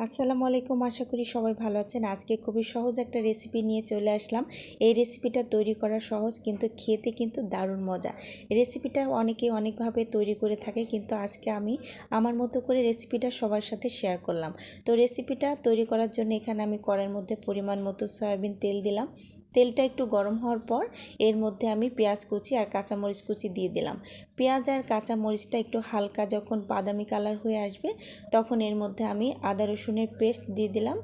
আসসালামু আলাইকুম, আশা করি সবাই ভালো আছেন। আজকে খুবই সহজ একটা রেসিপি নিয়ে চলে আসলাম। এই রেসিপিটা তৈরি করা সহজ, কিন্তু খেতে কিন্তু দারুণ মজা। রেসিপিটা অনেকে অনেকভাবে তৈরি করে থাকে, কিন্তু আজকে আমি আমার মতো করে রেসিপিটা সবার সাথে শেয়ার করলাম। তো রেসিপিটা তৈরি করার জন্য এখানে আমি কড়াইয়ের মধ্যে পরিমাণ মতো সয়াবিন তেল দিলাম। তেলটা একটু গরম হওয়ার পর এর মধ্যে আমি পেঁয়াজ কুচি আর কাঁচামরিচ কুচি দিয়ে দিলাম। পেঁয়াজ আর কাঁচামরিচটা একটু হালকা যখন বাদামি কালার হয়ে আসবে, তখন এর মধ্যে আমি আদা রসুনের পেস্ট দিয়ে দিলাম,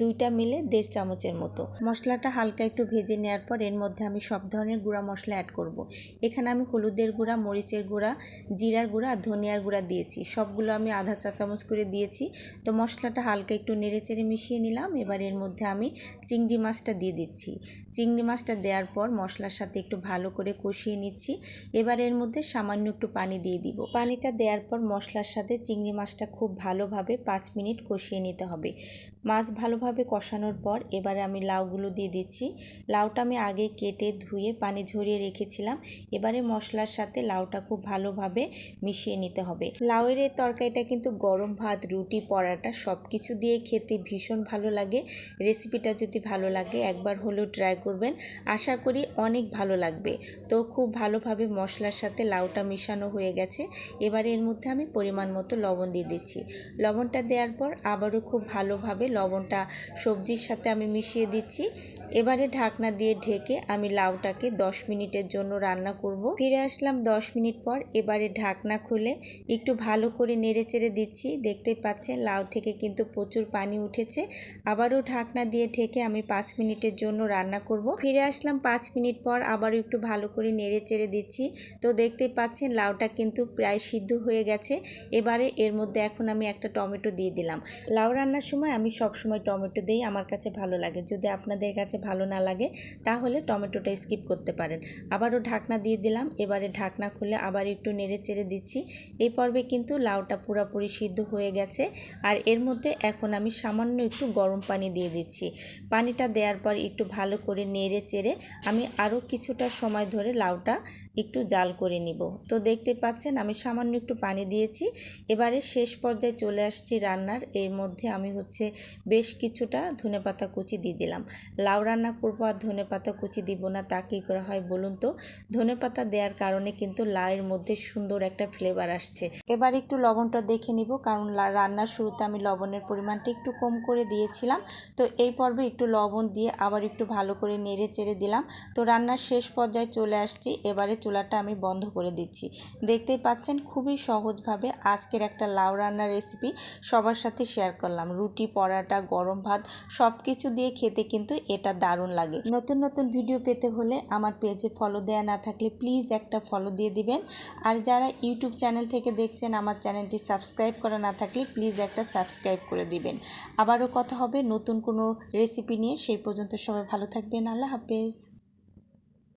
দুইটা মিলে 1.5 চামচের মতো। মশলাটা হালকা একটু ভেজে নেওয়ার পর এর মধ্যে আমি সব ধরনের গুঁড়া মশলা অ্যাড করব। এখানে আমি হলুদের গুঁড়া, মরিচের গুঁড়া, জিরার গুঁড়া আর ধনিয়ার গুঁড়া দিয়েছি। সবগুলো আমি আধা চা চামচ করে দিয়েছি। তো মশলাটা হালকা একটু নেড়েচেড়ে মিশিয়ে নিলাম। এবার এর মধ্যে আমি চিংড়ি মাছটা দিয়ে দিচ্ছি। চিংড়ি মাছটা দেওয়ার পর মশলার সাথে একটু ভালো করে কষিয়ে নিচ্ছি। এবার এর মধ্যে সামান্য একটু পানি দিয়ে দিব। পানিটা দেওয়ার পর মশলার সাথে চিংড়ি মাছটা খুব ভালোভাবে 5 মিনিট কষিয়ে নিতে হবে। মাছ ভালোভাবে কষানোর পর এবারে আমি লাউগুলো দিয়ে দিচ্ছি। লাউটা আমি আগে কেটে ধুয়ে পানি ঝরিয়ে রেখেছিলাম। এবারে মশলার সাথে লাউটা খুব ভালোভাবে মিশিয়ে নিতে হবে। লাউয়ের এই তরকারিটা কিন্তু গরম ভাত, রুটি, পরাটা সব কিছু দিয়ে খেতে ভীষণ ভালো লাগে। রেসিপিটা যদি ভালো লাগে একবার হলেও ট্রাই করবেন, আশা করি অনেক ভালো লাগবে। তো খুব ভালোভাবে মশলার সাথে লাউটা মিশানো হয়ে গেছে। এবারে এর মধ্যে আমি পরিমাণ মতো লবণ দিয়ে দিচ্ছি। লবণটা দেওয়ার পর আবারও খুব ভালোভাবে লবণটা সবজির সাথে আমি মিশিয়ে দিচ্ছি। এবারে ঢাকনা দিয়ে ঢেকে আমি লাউটাকে 10 মিনিটের জন্য রান্না করব। ফিরে আসলাম 10 মিনিট পর। এবারে ঢাকনা খুলে একটু ভালো করে নেড়েচেড়ে দিচ্ছি। দেখতেই পাচ্ছেন লাউ থেকে কিন্তু প্রচুর পানি উঠেছে। আবারও ঢাকনা দিয়ে ঢেকে আমি 5 মিনিটের জন্য রান্না করব। ফিরে আসলাম 5 মিনিট পর, আবারও একটু ভালো করে নেড়েচেড়ে দিচ্ছি। তো দেখতেই পাচ্ছেন লাউটা কিন্তু প্রায় সিদ্ধ হয়ে গেছে। এবারে এর মধ্যে এখন আমি একটা টমেটো দিয়ে দিলাম। লাউ রান্নার সময় আমি সবসময় টমেটো দিই, আমার কাছে ভালো লাগে। যদি আপনাদের কাছে ভালো না লাগে তাহলে টমেটোটা স্কিপ করতে পারেন। আবারও ঢাকনা দিয়ে দিলাম। এবারে ঢাকনা খুলে আবার একটু নেড়েচেড়ে দিচ্ছি। এই পর্বে কিন্তু লাউটা পুরোপুরি সিদ্ধ হয়ে গেছে। আর এর মধ্যে এখন আমি সামান্য একটু গরম পানি দিয়ে দিচ্ছি। পানিটা দেওয়ার পর একটু ভালো করে নেড়েচেড়ে আমি আরও কিছুটা সময় ধরে লাউটা একটু জাল করে নিব। তো দেখতে পাচ্ছেন আমি সামান্য একটু পানি দিয়েছি। এবারে শেষ পর্যায়ে চলে আসছি রান্নার। এর মধ্যে আমি বেশ কিছুটা ধনেপাতা কুচি দিয়ে দিলাম। লাউ রান্না করবো আর ধনেপাতা কুচি দিব না, তা কী করে হয় বলুন তো? ধনেপাতা দেওয়ার কারণে কিন্তু লাউয়ের মধ্যে সুন্দর একটা ফ্লেভার আসছে। এবার একটু লবণটা দেখে নিব, কারণ রান্নার শুরুতে আমি লবণের পরিমাণটা একটু কম করে দিয়েছিলাম। তো এই পর্বে একটু লবণ দিয়ে আবার একটু ভালো করে নেড়ে চেড়ে দিলাম। তো রান্নার শেষ পর্যায়ে চলে আসছি। এবারে চুলাটা আমি বন্ধ করে দিচ্ছি। দেখতেই পাচ্ছেন খুবই সহজভাবে আজকের একটা লাউ রান্নার রেসিপি সবার সাথে শেয়ার করলাম। রুটি, পরাটা, গরম ভাত সব কিছু দিয়ে খেতে কিন্তু এটা দারুণ লাগে। নতুন নতুন ভিডিও পেতে হলে আমার পেজে ফলো দেওয়া না থাকলে প্লিজ একটা ফলো দিয়ে দিবেন। আর যারা ইউটিউব চ্যানেল থেকে দেখছেন আমার চ্যানেলটি সাবস্ক্রাইব করা না থাকলে প্লিজ একটা সাবস্ক্রাইব করে দিবেন। আবারও কথা হবে নতুন কোনো রেসিপি নিয়ে। সেই পর্যন্ত সবাই ভালো থাকবেন। আল্লাহ হাফেজ।